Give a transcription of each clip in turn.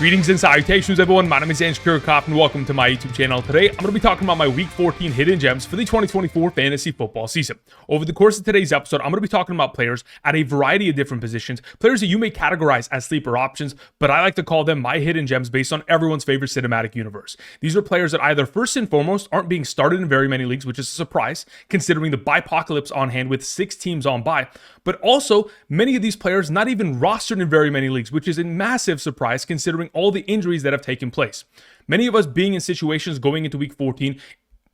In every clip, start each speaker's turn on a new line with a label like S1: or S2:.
S1: Greetings and salutations, everyone. My name is Andrew Kirchhoff, and welcome to my YouTube channel. Today, I'm going to be talking about my Week 14 hidden gems for the 2024 fantasy football season. Over the course of today's episode, I'm going to be talking about players at a variety of different positions, players that you may categorize as sleeper options, but I like to call them my hidden gems based on everyone's favorite cinematic universe. These are players that either first and foremost aren't being started in very many leagues, which is a surprise considering the bye-pocalypse on hand with 6 teams on bye, but also many of these players not even rostered in very many leagues, which is a massive surprise considering all the injuries that have taken place. Many of us being in situations going into week 14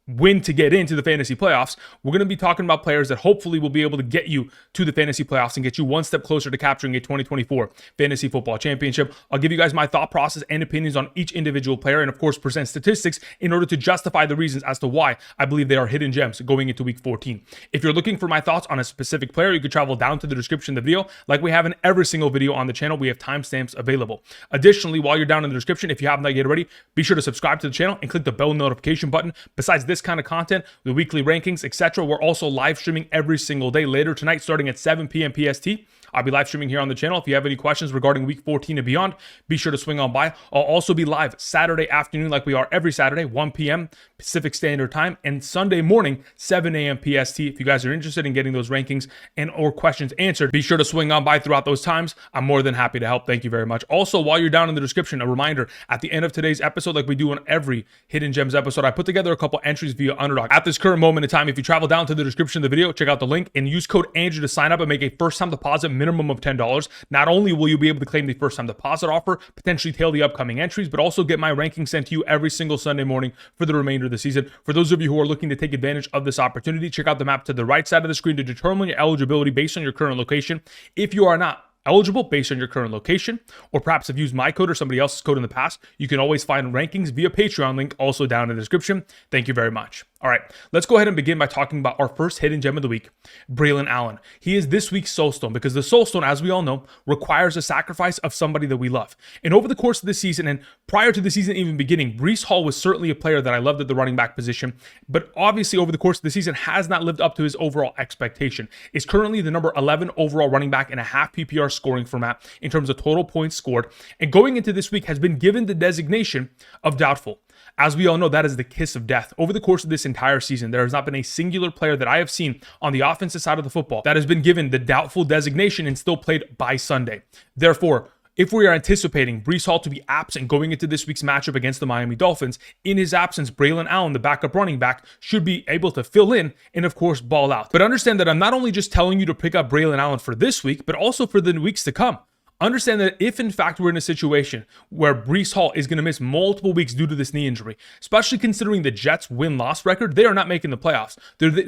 S1: win to get into the fantasy playoffs. We're going to be talking about players that hopefully will be able to get you to the fantasy playoffs and get you one step closer to capturing a 2024 fantasy football championship. I'll give you guys my thought process and opinions on each individual player and of course present statistics in order to justify the reasons as to why I believe they are hidden gems going into week 14. If you're looking for my thoughts on a specific player, you could travel down to the description of the video. Like we have in every single video on the channel, we have timestamps available. Additionally, while you're down in the description, if you haven't yet already, be sure to subscribe to the channel and click the bell notification button. Besides this kind of content, the weekly rankings, etc., we're also live streaming every single day. Later tonight, starting at 7 p.m. PST, I'll be live streaming here on the channel. If you have any questions regarding week 14 and beyond, be sure to swing on by. I'll also be live Saturday afternoon like we are every Saturday, 1 p.m. Pacific Standard Time, and Sunday morning, 7 a.m. PST. If you guys are interested in getting those rankings and or questions answered, be sure to swing on by throughout those times. I'm more than happy to help. Thank you very much. Also, while you're down in the description, a reminder, at the end of today's episode, like we do on every Hidden Gems episode, I put together a couple entries via Underdog. At this current moment in time, if you travel down to the description of the video, check out the link and use code Andrew to sign up and make a first-time deposit minimum of $10. Not only will you be able to claim the first-time deposit offer, potentially tail the upcoming entries, but also get my rankings sent to you every single Sunday morning for the remainder of the season. For those of you who are looking to take advantage of this opportunity, check out the map to the right side of the screen to determine your eligibility based on your current location. If you are not eligible based on your current location, or perhaps have used my code or somebody else's code in the past, you can always find rankings via Patreon link also down in the description. Thank you very much. All right, let's go ahead and begin by talking about our first hidden gem of the week, Braelon Allen. He is this week's Soulstone because the Soulstone, as we all know, requires a sacrifice of somebody that we love. And over the course of the season, and prior to the season even beginning, Breece Hall was certainly a player that I loved at the running back position, but obviously over the course of the season has not lived up to his overall expectation. Is currently the number 11 overall running back in a half PPR scoring format in terms of total points scored, and going into this week has been given the designation of doubtful. As we all know, that is the kiss of death. Over the course of this entire season, there has not been a singular player that I have seen on the offensive side of the football that has been given the doubtful designation and still played by Sunday. Therefore, if we are anticipating Breece Hall to be absent going into this week's matchup against the Miami Dolphins, in his absence, Braelon Allen, the backup running back, should be able to fill in and, of course, ball out. But understand that I'm not only just telling you to pick up Braelon Allen for this week, but also for the weeks to come. Understand that if, in fact, we're in a situation where Breece Hall is going to miss multiple weeks due to this knee injury, especially considering the Jets' win-loss record, they are not making the playoffs.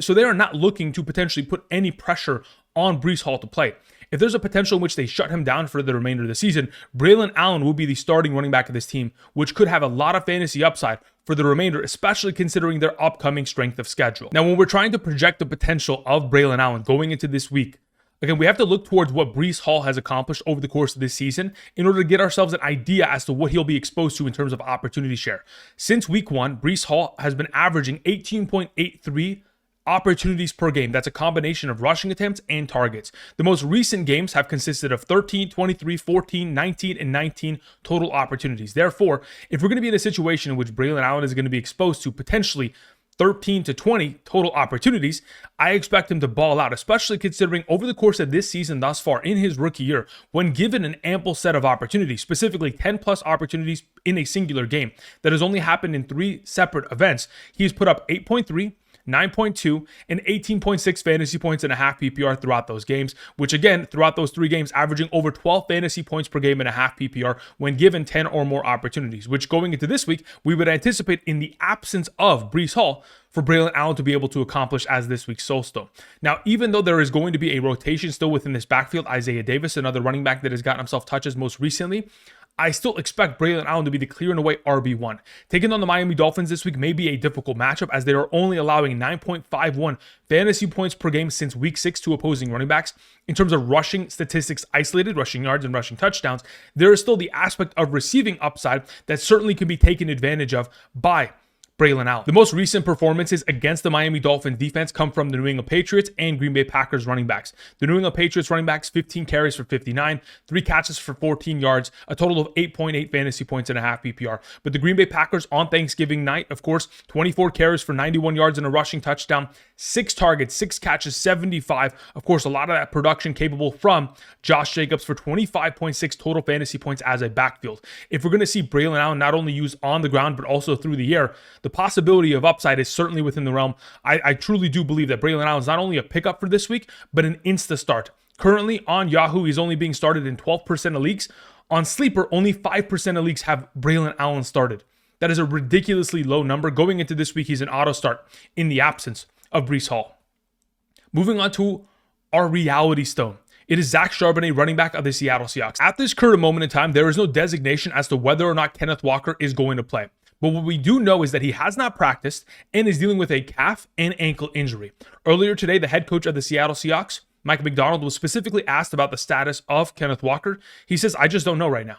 S1: So they are not looking to potentially put any pressure on Breece Hall to play. If there's a potential in which they shut him down for the remainder of the season, Braelon Allen will be the starting running back of this team, which could have a lot of fantasy upside for the remainder, especially considering their upcoming strength of schedule. Now, when we're trying to project the potential of Braelon Allen going into this week, again, we have to look towards what Breece Hall has accomplished over the course of this season in order to get ourselves an idea as to what he'll be exposed to in terms of opportunity share. Since week 1, Breece Hall has been averaging 18.83 opportunities per game. That's a combination of rushing attempts and targets. The most recent games have consisted of 13, 23, 14, 19, and 19 total opportunities. Therefore, if we're going to be in a situation in which Braelon Allen is going to be exposed to potentially 13 to 20 total opportunities, I expect him to ball out, especially considering over the course of this season thus far in his rookie year, when given an ample set of opportunities, specifically 10 plus opportunities in a singular game that has only happened in 3 separate events, he has put up 8.3, 9.2, and 18.6 fantasy points in a half PPR throughout those games, which again, throughout those 3 games, averaging over 12 fantasy points per game in a half PPR when given 10 or more opportunities, which going into this week, we would anticipate in the absence of Breece Hall for Braelon Allen to be able to accomplish as this week's Soulstone. Now, even though there is going to be a rotation still within this backfield, Isaiah Davis, another running back that has gotten himself touches most recently, I still expect Braelon Allen to be the clear and away RB1. Taking on the Miami Dolphins this week may be a difficult matchup as they are only allowing 9.51 fantasy points per game since week 6 to opposing running backs. In terms of rushing statistics isolated, rushing yards and rushing touchdowns, there is still the aspect of receiving upside that certainly can be taken advantage of by Braelon Allen. The most recent performances against the Miami Dolphins defense come from the New England Patriots and Green Bay Packers running backs. The New England Patriots running backs, 15 carries for 59, 3 catches for 14 yards, a total of 8.8 fantasy points and a half PPR. But the Green Bay Packers on Thanksgiving night, of course, 24 carries for 91 yards and a rushing touchdown, 6 targets, 6 catches, 75. Of course, a lot of that production capable from Josh Jacobs for 25.6 total fantasy points as a backfield. If we're going to see Braelon Allen not only used on the ground, but also through the air, the possibility of upside is certainly within the realm. I truly do believe that Braelon Allen is not only a pickup for this week, but an insta start. Currently on Yahoo, he's only being started in 12% of leagues. On Sleeper, only 5% of leagues have Braelon Allen started. That is a ridiculously low number. Going into this week, he's an auto start in the absence of Breece Hall. Moving on to our reality stone. It is Zach Charbonnet, running back of the Seattle Seahawks. At this current moment in time, there is no designation as to whether or not Kenneth Walker is going to play. But what we do know is that he has not practiced and is dealing with a calf and ankle injury. Earlier today, the head coach of the Seattle Seahawks, Mike McDonald, was specifically asked about the status of Kenneth Walker. He says, I just don't know right now.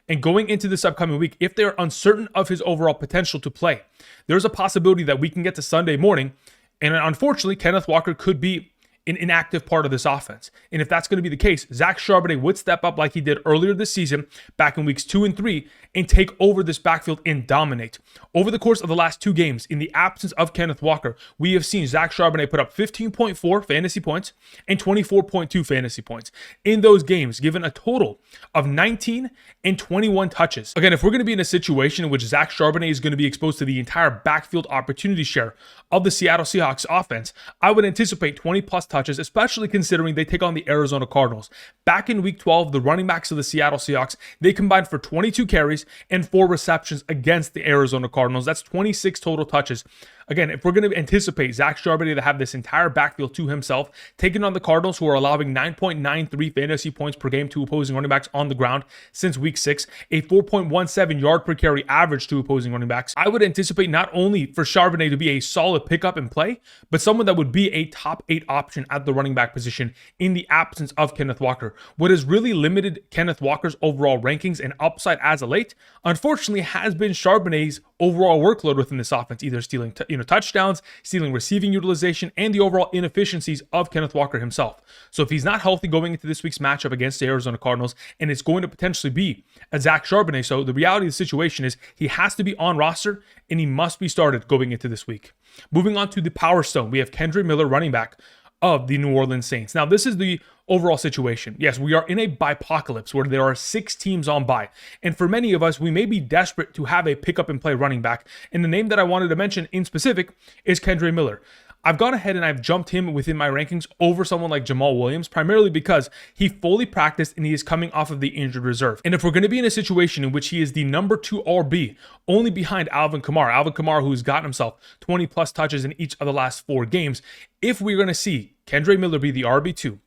S1: And going into this upcoming week, if they're uncertain of his overall potential to play, there's a possibility that we can get to Sunday morning, and unfortunately, Kenneth Walker could be an inactive part of this offense. And if that's going to be the case, Zach Charbonnet would step up like he did earlier this season, back in weeks 2 and 3, and take over this backfield and dominate. Over the course of the last 2 games, in the absence of Kenneth Walker, we have seen Zach Charbonnet put up 15.4 fantasy points and 24.2 fantasy points in those games, given a total of 19 and 21 touches. Again, if we're going to be in a situation in which Zach Charbonnet is going to be exposed to the entire backfield opportunity share of the Seattle Seahawks offense, I would anticipate 20 plus touches, especially considering they take on the Arizona Cardinals. Back in week 12, the running backs of the Seattle Seahawks, they combined for 22 carries and 4 receptions against the Arizona Cardinals. That's 26 total touches. Again, if we're going to anticipate Zach Charbonnet to have this entire backfield to himself, taking on the Cardinals, who are allowing 9.93 fantasy points per game to opposing running backs on the ground since week 6, a 4.17 yard per carry average to opposing running backs, I would anticipate not only for Charbonnet to be a solid pickup and play, but someone that would be a top 8 option at the running back position in the absence of Kenneth Walker. What has really limited Kenneth Walker's overall rankings and upside as of late, unfortunately, has been Charbonnet's overall workload within this offense, either stealing touchdowns, stealing receiving utilization, and the overall inefficiencies of Kenneth Walker himself. So if he's not healthy going into this week's matchup against the Arizona Cardinals, and it's going to potentially be a Zach Charbonnet, so the reality of the situation is he has to be on roster and he must be started going into this week. Moving on to the Power Stone, we have KENDRE Miller, running back of the New Orleans Saints. Now, this is the overall situation. Yes, we are in a bye-apocalypse where there are 6 teams on bye. And for many of us, we may be desperate to have a pick-up and play running back. And the name that I wanted to mention in specific is KENDRE Miller. I've gone ahead and I've jumped him within my rankings over someone like Jamal Williams, primarily because he fully practiced and he is coming off of the injured reserve. And if we're going to be in a situation in which he is the number 2 RB, only behind Alvin Kamara, who's gotten himself 20 plus touches in each of the last 4 games, if we're going to see KENDRE Miller be the RB2,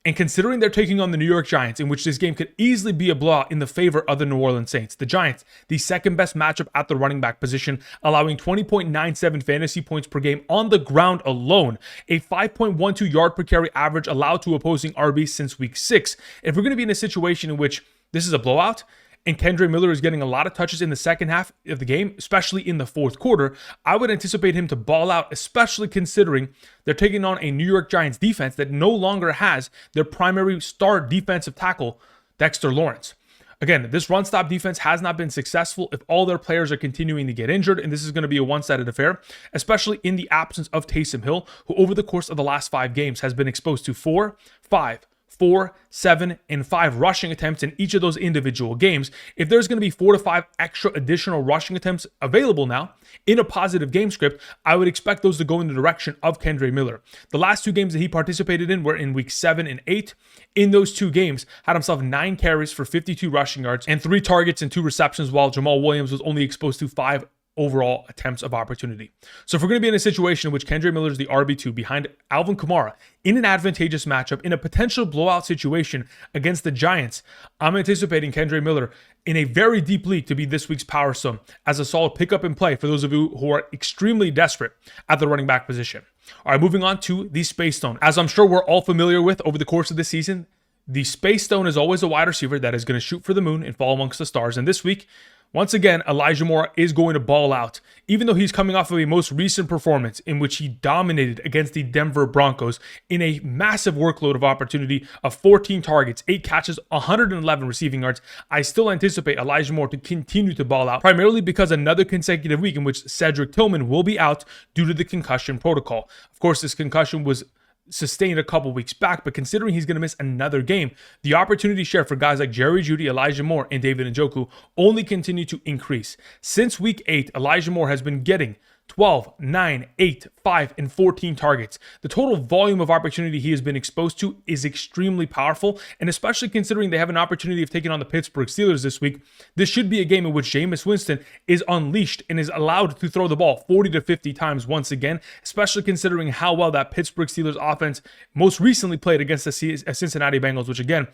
S1: and considering they're taking on the New York Giants, in which this game could easily be a blowout in the favor of the New Orleans Saints. The Giants, the second best matchup at the running back position, allowing 20.97 fantasy points per game on the ground alone, a 5.12 yard per carry average allowed to opposing RBs since week 6. If we're going to be in a situation in which this is a blowout, and KENDRE Miller is getting a lot of touches in the second half of the game, especially in the fourth quarter, I would anticipate him to ball out, especially considering they're taking on a New York Giants defense that no longer has their primary star defensive tackle, Dexter Lawrence. Again, this run-stop defense has not been successful if all their players are continuing to get injured, and this is going to be a one-sided affair, especially in the absence of Taysom Hill, who over the course of the last 5 games has been exposed to 4, 7, and 5 rushing attempts in each of those individual games. If there's going to be 4 to 5 extra additional rushing attempts available now in a positive game script, I would expect those to go in the direction of KENDRE Miller. The last 2 games that he participated in were in week 7 and 8. In those 2 games, had himself 9 carries for 52 rushing yards and 3 targets and 2 receptions, while Jamal Williams was only exposed to 5 overall attempts of opportunity. So if we're going to be in a situation in which KENDRE Miller is the RB2 behind Alvin Kamara in an advantageous matchup, in a potential blowout situation against the Giants, I'm anticipating KENDRE Miller in a very deep league to be this week's Power Stone as a solid pickup and play for those of you who are extremely desperate at the running back position. All right, moving on to the Space Stone. As I'm sure we're all familiar with over the course of this season, The Space Stone is always a wide receiver that is going to shoot for the moon and fall amongst the stars. And this week, once again, Elijah Moore is going to ball out, even though he's coming off of a most recent performance in which he dominated against the Denver Broncos in a massive workload of opportunity of 14 targets, 8 catches, 111 receiving yards. I still anticipate Elijah Moore to continue to ball out, primarily because another consecutive week in which Cedric Tillman will be out due to the concussion protocol. Of course, this concussion was sustained a couple weeks back, but considering he's going to miss another game, the opportunity share for guys like Jerry Jeudy, Elijah Moore, and David Njoku only continue to increase. Since week 8, Elijah Moore has been getting 12, 9, 8, 5, and 14 targets. The total volume of opportunity he has been exposed to is extremely powerful, and especially considering they have an opportunity of taking on the Pittsburgh Steelers this week, this should be a game in which Jameis Winston is unleashed and is allowed to throw the ball 40 to 50 times once again, especially considering how well that Pittsburgh Steelers offense most recently played against the Cincinnati Bengals, which again,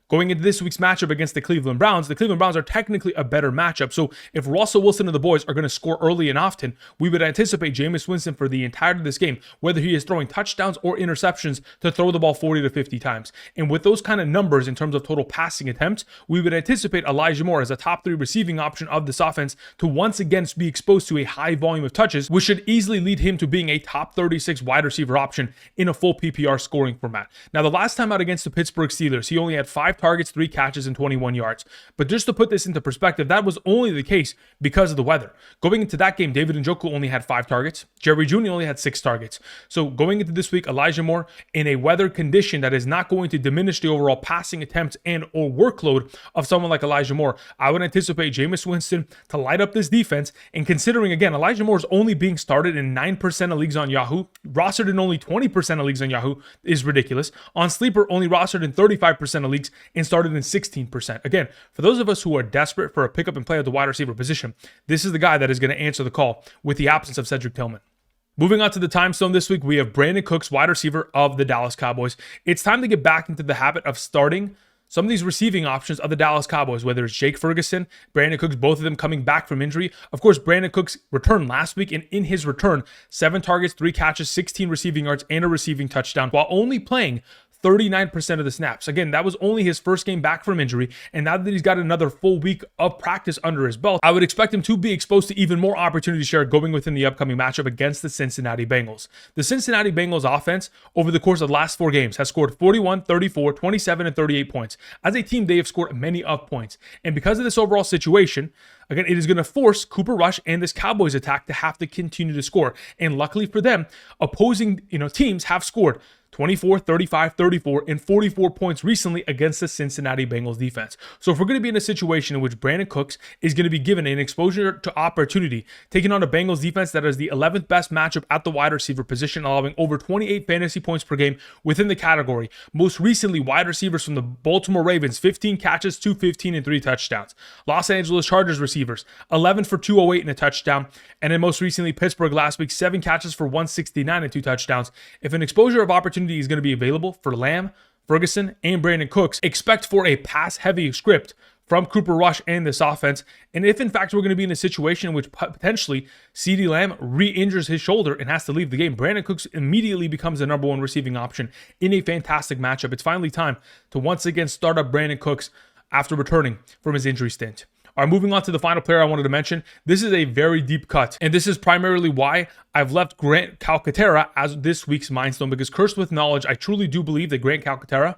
S1: going into this week's matchup against the Cleveland Browns are technically a better matchup. So if Russell Wilson and the boys are going to score early and often, we would anticipate Jameis Winston for the entirety of this game, whether he is throwing touchdowns or interceptions, to throw the ball 40 to 50 times. And with those kind of numbers in terms of total passing attempts, we would anticipate Elijah Moore as a top 3 receiving option of this offense to once again be exposed to a high volume of touches, which should easily lead him to being a top 36 wide receiver option in a full PPR scoring format. Now, the last time out against the Pittsburgh Steelers, he only had 5 targets, 3 catches, and 21 yards. But just to put this into perspective, that was only the case because of the weather. Going into that game, David Njoku only had 5 targets. Jerry Jeudy only had 6 targets. So going into this week, Elijah Moore, in a weather condition that is not going to diminish the overall passing attempts and or workload of someone like Elijah Moore, I would anticipate Jameis Winston to light up this defense. And considering, again, Elijah Moore is only being started in 9% of leagues on Yahoo, rostered in only 20% of leagues on Yahoo is ridiculous. On Sleeper, only rostered in 35% of leagues and started in 16%. Again, for those of us who are desperate for a pickup and play at the wide receiver position, this is the guy that is going to answer the call with the absence of Cedric Tillman. Moving on to the time zone this week, we have Brandin Cooks, wide receiver of the Dallas Cowboys. It's time to get back into the habit of starting some of these receiving options of the Dallas Cowboys, whether it's Jake Ferguson, Brandin Cooks, both of them coming back from injury. Of course, Brandin Cooks returned last week, and in his return, 7 targets, 3 catches, 16 receiving yards, and a receiving touchdown, while only playing 39% of the snaps. Again, that was only his first game back from injury, and now that he's got another full week of practice under his belt, I would expect him to be exposed to even more opportunity share going within the upcoming matchup against the Cincinnati Bengals. The Cincinnati Bengals offense, over the course of the last 4 games, has scored 41, 34, 27, and 38 points. As a team, they have scored many of points, and because of this overall situation, again, it is going to force Cooper Rush and this Cowboys attack to have to continue to score. And luckily for them, opposing teams have scored 24, 35, 34, and 44 points recently against the Cincinnati Bengals defense. So if we're going to be in a situation in which Brandin Cooks is going to be given an exposure to opportunity, taking on a Bengals defense that is the 11th best matchup at the wide receiver position, allowing over 28 fantasy points per game within the category. Most recently, wide receivers from the Baltimore Ravens, 15 catches, 215, and 3 touchdowns. Los Angeles Chargers receivers, 11 for 208 and a touchdown. And then most recently, Pittsburgh last week, 7 catches for 169 and 2 touchdowns. If an exposure of opportunity is going to be available for Lamb, Ferguson, and Brandin Cooks, expect for a pass-heavy script from Cooper Rush and this offense. And if in fact we're going to be in a situation in which potentially CeeDee Lamb re-injures his shoulder and has to leave the game, Brandin Cooks immediately becomes the number 1 receiving option in a fantastic matchup. It's finally time to once again start up Brandin Cooks after returning from his injury stint. All right, moving on to the final player I wanted to mention. This is a very deep cut, and this is primarily why I've left Grant Calcaterra as this week's Mindstone, because cursed with knowledge, I truly do believe that Grant Calcaterra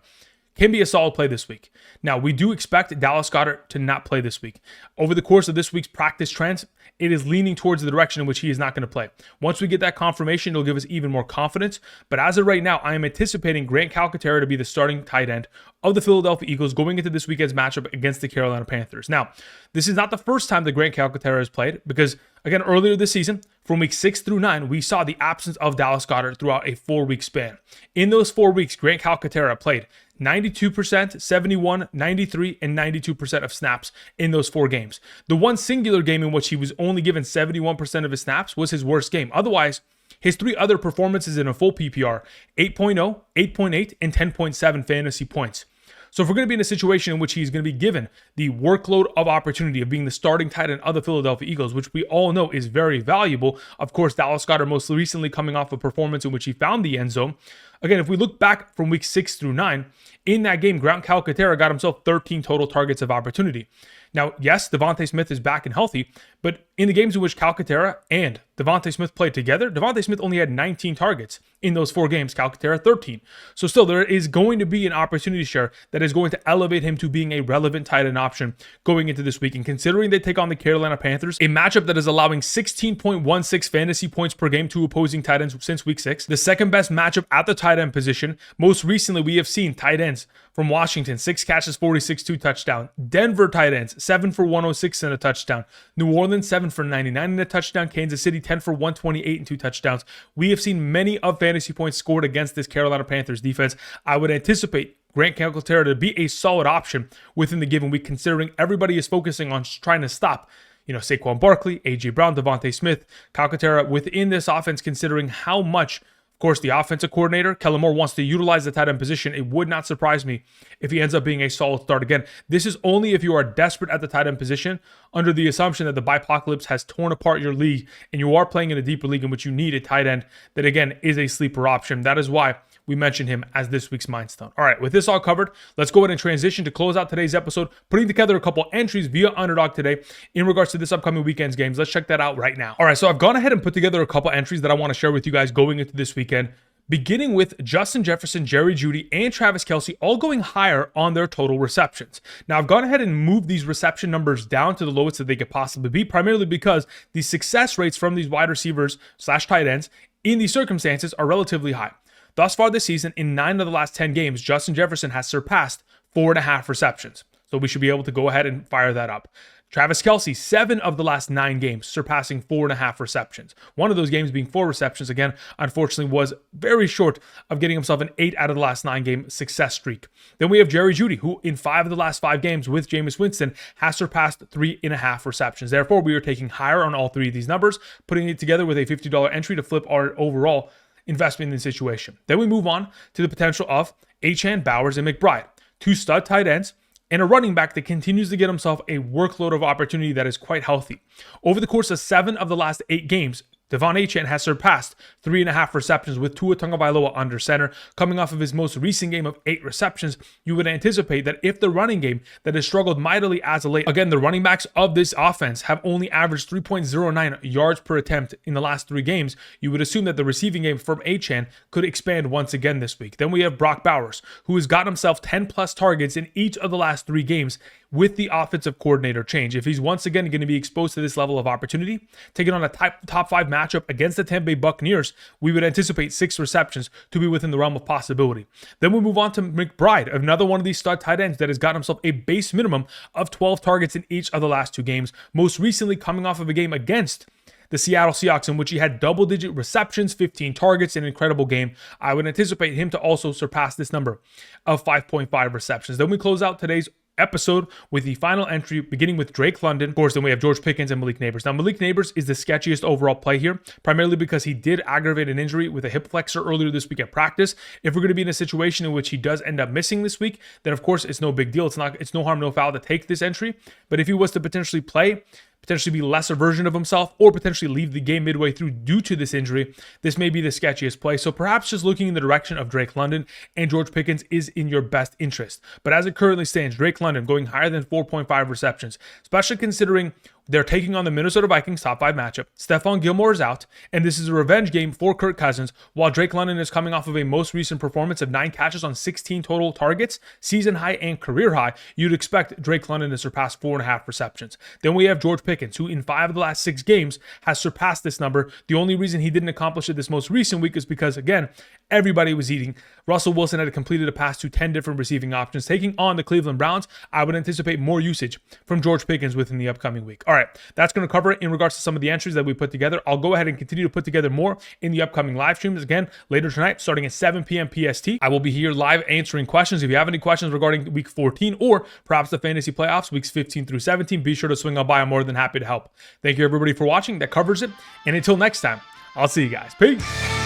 S1: can be a solid play this week. Now, we do expect Dallas Goedert to not play this week. Over the course of this week's practice trends, it is leaning towards the direction in which he is not going to play. Once we get that confirmation, it'll give us even more confidence. But as of right now, I am anticipating Grant Calcaterra to be the starting tight end of the Philadelphia Eagles going into this weekend's matchup against the Carolina Panthers. Now, this is not the first time that Grant Calcaterra has played, because again, earlier this season, from week 6 through 9, we saw the absence of Dallas Goedert throughout a 4-week span. In those 4 weeks, Grant Calcaterra played 92%, 71, 93, and 92% of snaps in those 4 games. The one singular game in which he was only given 71% of his snaps was his worst game. Otherwise, his 3 other performances in a full PPR, 8.0, 8.8, and 10.7 fantasy points. So if we're going to be in a situation in which he's going to be given the workload of opportunity of being the starting tight end of the Philadelphia Eagles, which we all know is very valuable. Of course, Dallas Goedert most recently coming off a performance in which he found the end zone. Again, if we look back from week 6 through 9, in that game, CALCATERRA got himself 13 total targets of opportunity. Now, yes, DeVonta Smith is back and healthy, but in the games in which CALCATERRA and DeVonta Smith played together, DeVonta Smith only had 19 targets in those 4 games, CALCATERRA 13. So still, there is going to be an opportunity share that is going to elevate him to being a relevant tight end option going into this week. And considering they take on the Carolina Panthers, a matchup that is allowing 16.16 fantasy points per game to opposing tight ends since week 6, the second best matchup at the tight end position. Most recently, we have seen tight ends from Washington, 6 catches, 46, 2 touchdowns. Denver tight ends, 7 for 106 and a touchdown. New Orleans, 7 for 99 and a touchdown. Kansas City, 10 for 128 and 2 touchdowns. We have seen many of fantasy points scored against this Carolina Panthers defense. I would anticipate CALCATERRA to be a solid option within the given week, considering everybody is focusing on trying to stop Saquon Barkley, A.J. Brown, DeVonta Smith, CALCATERRA within this offense, considering how much, of course, the offensive coordinator, Kellen Moore, wants to utilize the tight end position. It would not surprise me if he ends up being a solid start. Again, this is only if you are desperate at the tight end position, under the assumption that the Bipocalypse has torn apart your league and you are playing in a deeper league in which you need a tight end that, again, is a sleeper option. That is why we mentioned him as this week's milestone. All right, with this all covered, let's go ahead and transition to close out today's episode, putting together a couple entries via Underdog today in regards to this upcoming weekend's games. Let's check that out right now. All right, so I've gone ahead and put together a couple entries that I want to share with you guys going into this weekend, beginning with Justin Jefferson, Jerry Jeudy, and Travis Kelce all going higher on their total receptions. Now, I've gone ahead and moved these reception numbers down to the lowest that they could possibly be, primarily because the success rates from these wide receivers / tight ends in these circumstances are relatively high. Thus far this season, in 9 of the last 10 games, Justin Jefferson has surpassed 4.5 receptions. So we should be able to go ahead and fire that up. Travis Kelce, 7 of the last 9 games, surpassing 4.5 receptions. One of those games being 4 receptions, again, unfortunately was very short of getting himself an 8 out of the last 9 game success streak. Then we have Jerry Jeudy, who in 5 of the last 5 games with Jameis Winston has surpassed 3.5 receptions. Therefore, we are taking higher on all 3 of these numbers, putting it together with a $50 entry to flip our overall investment in the situation. Then we move on to the potential of Achane, Bowers, and McBride, 2 stud tight ends, and a running back that continues to get himself a workload of opportunity that is quite healthy. Over the course of 7 of the last 8 games, Devon Achane has surpassed 3.5 receptions with Tua Tagovailoa under center. Coming off of his most recent game of 8 receptions, you would anticipate that if the running game that has struggled mightily as of late, again, the running backs of this offense have only averaged 3.09 yards per attempt in the last 3 games, you would assume that the receiving game from Achane could expand once again this week. Then we have Brock Bowers, who has gotten himself 10 plus targets in each of the last 3 games with the offensive coordinator change. If he's once again going to be exposed to this level of opportunity, taking on a top 5 matchup against the Tampa Bay Buccaneers, we would anticipate 6 receptions to be within the realm of possibility. Then we move on to McBride, another one of these stud tight ends that has gotten himself a base minimum of 12 targets in each of the last 2 games, most recently coming off of a game against the Seattle Seahawks in which he had double-digit receptions, 15 targets, an incredible game. I would anticipate him to also surpass this number of 5.5 receptions. Then we close out today's episode with the final entry, beginning with Drake London. Of course, then we have George Pickens and Malik Neighbors. Now, Malik Neighbors is the sketchiest overall play here, primarily because he did aggravate an injury with a hip flexor earlier this week at practice. If we're going to be in a situation in which he does end up missing this week, then of course it's no big deal. It's no harm, no foul to take this entry. But if he was to potentially play, potentially be a lesser version of himself, or potentially leave the game midway through due to this injury, this may be the sketchiest play. So perhaps just looking in the direction of Drake London and George Pickens is in your best interest. But as it currently stands, Drake London going higher than 4.5 receptions, especially considering they're taking on the Minnesota Vikings top 5 matchup. Stephon Gilmore is out, and this is a revenge game for Kirk Cousins, while Drake London is coming off of a most recent performance of 9 catches on 16 total targets, season high and career high. You'd expect Drake London to surpass 4.5 receptions. Then we have George Pickens, who in 5 of the last 6 games has surpassed this number. The only reason he didn't accomplish it this most recent week is because, again, everybody was eating. Russell Wilson had completed a pass to 10 different receiving options. Taking on the Cleveland Browns, I would anticipate more usage from George Pickens within the upcoming week. All right, that's going to cover it in regards to some of the entries that we put together. I'll go ahead and continue to put together more in the upcoming live streams. Again, later tonight, starting at 7 p.m. PST. I will be here live answering questions. If you have any questions regarding week 14 or perhaps the fantasy playoffs, weeks 15 through 17, be sure to swing on by. I'm more than happy to help. Thank you, everybody, for watching. That covers it. And until next time, I'll see you guys. Peace.